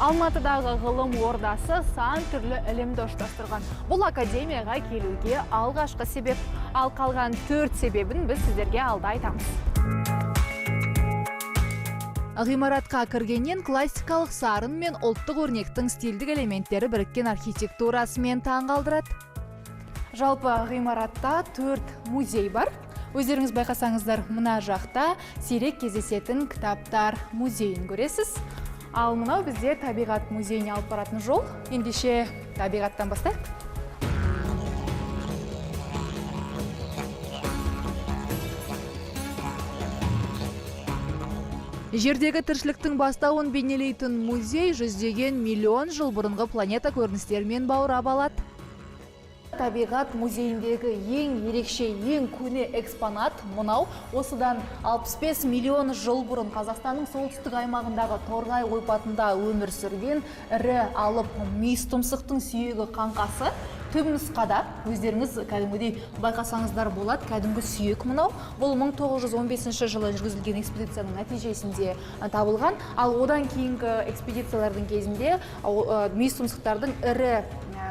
Алматыдағы ғылым ордасы сан түрлі ілімді ұштастырған. Бұл академияға келуге алғашқы себеп. Ал қалған 4 себебін біз сіздерге алда айтамыз. Ғимаратқа кіргеннен классикалық сарын мен ұлттық өрнектің стильдік элементтері біріккен архитектурасымен таңғалдырады. Жалпы ғимаратта 4 музей бар. Өздеріңіз байқасаңыздар, мына жақта сирек кездесетін кітаптар музейін көресіз. Ал мынау бізде табиғат музейіне алып баратын жол. Ендеше табиғаттан бастайық. Жердегі тіршіліктің бастауын бейнелейтін музей жүздеген миллион жыл бұрынғы планета көріністерімен баурап алады. Табиғат музейіндегі ең ерекше, ең көне экспонат мынау. Осыдан 65 миллион жыл бұрын Қазақстанның солтүстік аймағындағы Торғай ойпатында өмір сүрген ірі алып мүйіз тұмсықтың сүйегі қаңқасы. Түпнұсқада өздеріңіз кәдімгідей байқасаңыздар болады, кәдімгі сүйек мынау. Бұл 1915 жылы жүргізілген экспедицияның нәтижесінде табылған. Ал одан кейінгі экспедициялардың кезінде мүйіз тұмсықтардың ірі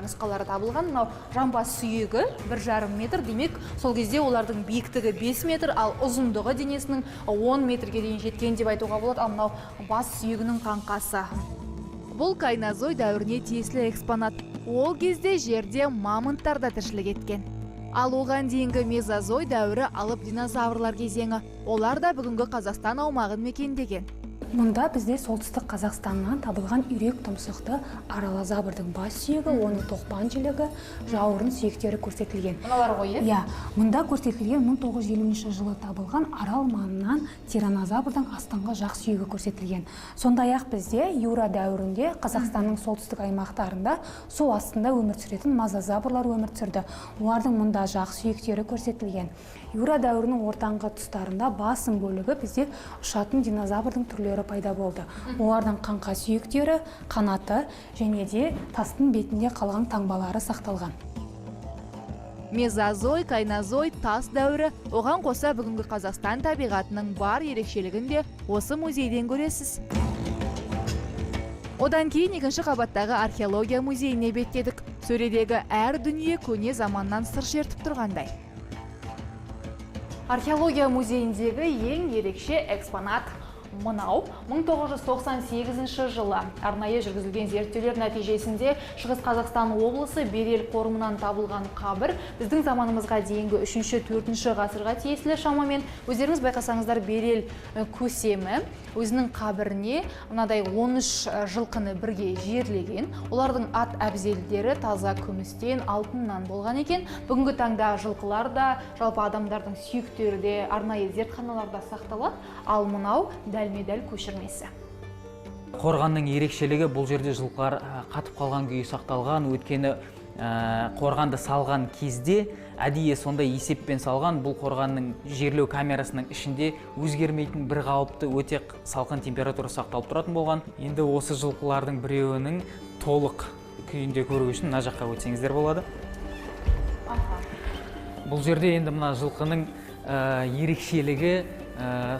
нұсқалары табылған. Мынау жамбас сүйегі 1,5 метр, демек сол кезде олардың биіктігі 5 метр, ал ұзындығы денесінің 10 метрге дейін жеткен деп айтуға болады. Ал мынау бас сүйегінің қаңқасы. Бұл кайнозой дәуіріне тиесілі экспонат. Ол кезде жерде мамонттар да тіршілік еткен. Ал оған дейінгі мезозой дәуірі алып динозаврлар кезеңі. Олар да бүгінгі Қазақстан аумағын мекендеген. Мұнда бізде солтүстік Қазақстаннан табылған үйрек тұмсықты аралазабырдың бас сүйегі, оның тоқпан жілігі, жауырын сүйектері көрсетілген. Мыналар ғой, иә? Мұнда көрсетілген 1950 жылы табылған арал маңынан тиранозаврдың астыңғы жақ сүйегі көрсетілген. Сондай-ақ бізде Юра дәуірінде Қазақстанның солтүстік аймақтарында су астында өмір сүретін мозазаврлар өмір сүрді. Олардың мұнда жақ сүйектері көрсетілген. Юра дәуірінің ортаңғы тұстарында басым бөлігі бізде ұшатын динозаврдың түрлері пайда болды. Олардың қаңқа сүйектері, қанаты және де тастың бетінде қалған таңбалары сақталған. Мезозой, кайнозой, тас дәуірі, оған қоса бүгінгі Қазақстан табиғатының бар ерекшелігін де осы музейден көресіз. Одан кейін екінші қабаттағы археология музейіне беттедік. Сөредегі әр дүние көне заманнан сыр шертіп тұрғандай. Археология музейіндегі ең ерекше экспонат мынау. 1998 жылы арнайы жүргізілген зерттеулер нәтижесінде Шығыс Қазақстан облысы Берел қорымынан табылған қабір біздің заманымызға дейінгі 3-4 ғасырға тиесілі шамамен. Өздеріңіз байқасаңыздар, Берел көсемі өзінің қабіріне мынадай 13 жылқыны бірге жерлеген. Олардың ат әбзелдері таза күмістен, алтыннан болған екен. Бүгінгі таңда жылқылар да, жалпы адамдардың сүйектері де арнайы зертханаларда сақталады. Ал мынау дәлме-дәл көшірмесі. Қорғанның ерекшелігі бұл жерде жылқылар қатып қалған күйі сақталған. Өйткені қорғанды салған кезде әдейі сондай есеппен салған. Бұл қорғанның жерлеу камерасының ішінде өзгермейтін бір қалыпты өте салқын температура сақталып тұратын болған. Енді осы жылқылардың біреуінің толық күйінде көру үшін мына жаққа өтсеңіздер болады. Бұл жерде енді мына жылқының ерекшелігі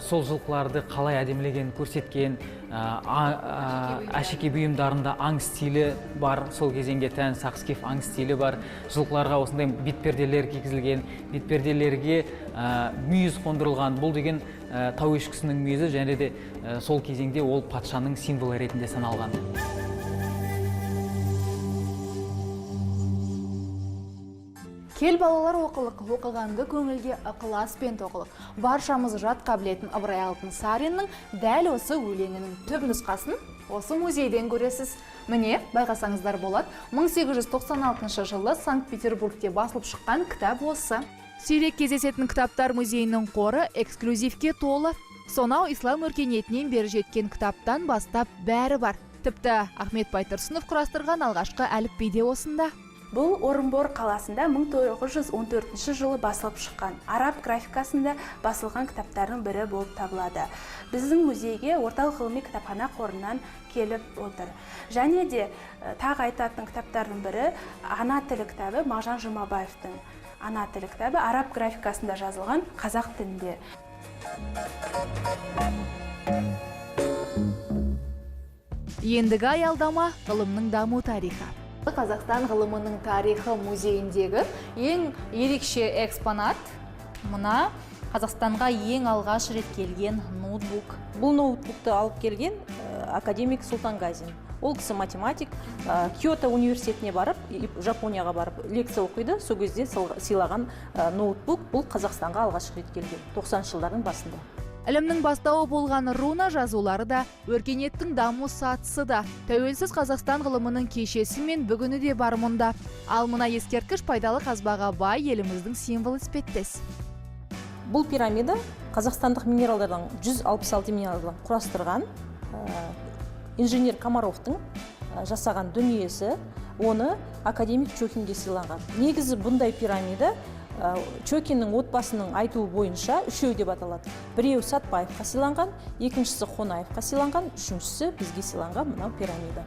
сол жылқыларды қалай әдемілеген көрсеткен. Әшеке бұйымдарында аң стилі бар, сол кезеңге тән сақскиф аң стилі бар. Жылқыларға осындай бетперделер кигізілген, бетперделерге мүйіз қондырылған. Бұл деген тау ешкісінің мүйізі, және де сол кезеңде ол патшаның символы ретінде саналған. Кел балалар оқылық, оқығанды көңілге ықыласпен тоқылық. Баршамыз жат қабілетін Ыбырай Алтынсариннің дәл осы өлеңінің түп нұсқасын осы музейден көресіз. Міне, байқасаңыздар болады, 1896 жылы Санкт-Петербургте басылып шыққан кітап осы. Сирек кездесетін кітаптар музейінің қоры эксклюзивке толы. Сонау ислам өркениетінен бері жеткен кітаптан бастап бәрі бар. Тіпті Ахмет Байтұрсынов құрастырған алғашқы әліпбиде осында. Бұл Орынбор қаласында 1914 жылы басылып шыққан араб графикасында басылған кітаптардың бірі болып табылады. Біздің музейге орталық ғылыми кітапхана қорынан келіп отыр. Және де тағы айтатын кітаптардың бірі ана тілі кітабы Мағжан Жұмабаевтың ана тілі кітабы араб графикасында жазылған қазақ тілінде. Ендігі аялдама ғылымның даму тарихы. Қазақстан ғылымының тарихы музейіндегі ең ерекше экспонат мына Қазақстанға ең алғаш рет келген ноутбук. Бұл ноутбукты алып келген академик Сұлтангазин. Ол кісі математик, Киото университетіне барып, Жапонияға барып лекция оқиды. Сол кезде сыйлаған ноутбук бұл Қазақстанға алғаш рет келген 90 жылдардың басында. Ілімнің бастауы болған руна жазулары да, өркениеттің даму сатысы да, тәуелсіз Қазақстан ғылымының кешесі мен бүгіні де бар мұнда. Ал мына ескерткіш пайдалы қазбаға бай еліміздің символ іспеттес. Бұл пирамида қазақстандық минералдардан 166 минералдан құрастырған инженер Комаровтың жасаған дүниесі, оны академик Чокинге сыйланған. Негізі бұндай пирамида Чокиннің отбасының айтуы бойынша үшеу деп аталады. Біреу Сатпаевқа сыйланған, екіншісі Қонаевқа сыйланған, үшіншісі бізге сыйланған мынау пирамида.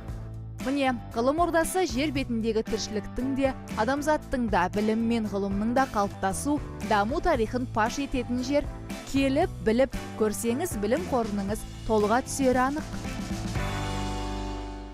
Міне, ғылым ордасы жер бетіндегі тіршіліктің де, адамзаттың да, білім мен ғылымның да қалыптасу, даму тарихын паш ететін жер. Келіп, біліп, көрсеңіз білім қорыныңыз толыға түсері анық.